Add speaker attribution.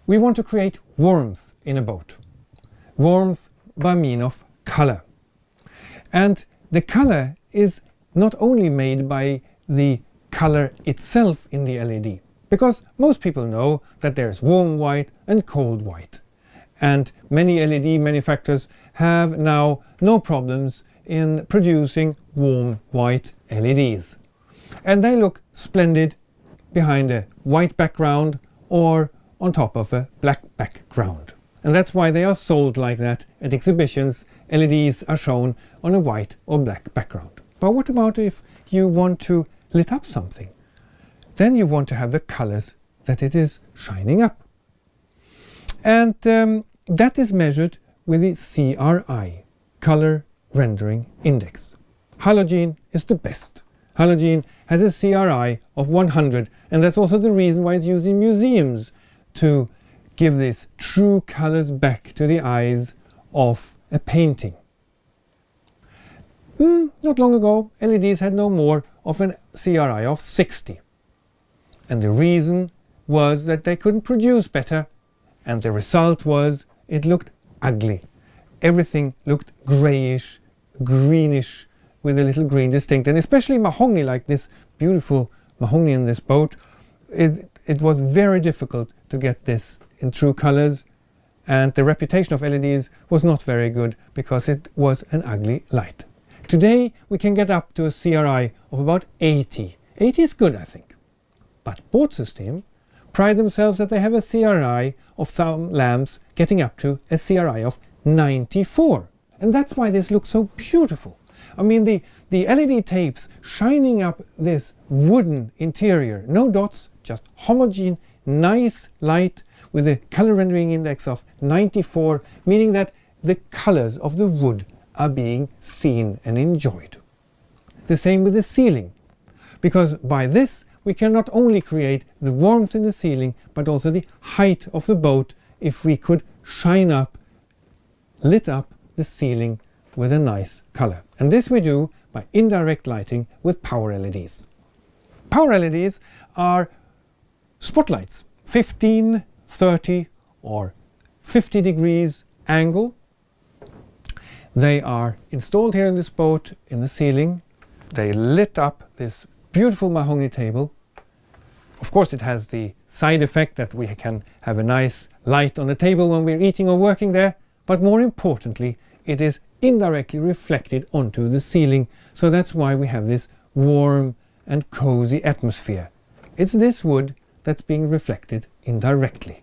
Speaker 1: We want to create warmth in a boat. Warmth by means of color. And the color is not only made by the color itself in the LED, because most people know that there's warm white and cold white. And many LED manufacturers have now no problems in producing warm white LEDs. And they look splendid behind a white background or on top of a black background. And that's why they are sold like that at exhibitions. LEDs are shown on a white or black background. But what about if you want to lit up something? Then you want to have the colors that it is shining up. And that is measured with the CRI, Color Rendering Index. Halogen is the best. Halogen has a CRI of 100, and that's also the reason why it's used in museums, to give these true colors back to the eyes of a painting. Not long ago, LEDs had no more of a CRI of 60. And the reason was that they couldn't produce better, and the result was it looked ugly. Everything looked grayish, greenish, with a little green distinct, and especially mahogany, like this beautiful mahogany in this boat. It was very difficult to get this in true colors, and the reputation of LEDs was not very good because it was an ugly light. Today we can get up to a CRI of about 80. 80 is good, I think. But boat system pride themselves that they have a CRI of some lamps getting up to a CRI of 94. And that's why this looks so beautiful. I mean, the LED tapes shining up this wooden interior, no dots, just homogeneous, nice light with a color rendering index of 94, meaning that the colors of the wood are being seen and enjoyed. The same with the ceiling, because by this we can not only create the warmth in the ceiling, but also the height of the boat if we could shine up, lit up the ceiling with a nice color. And this we do by indirect lighting with power LEDs. Power LEDs are spotlights, 15, 30 or 50 degrees angle. They are installed here in this boat in the ceiling. They lit up this beautiful mahogany table. Of course, it has the side effect that we can have a nice light on the table when we're eating or working there, but more importantly, it is indirectly reflected onto the ceiling, so that's why we have this warm and cozy atmosphere. It's this wood that's being reflected indirectly.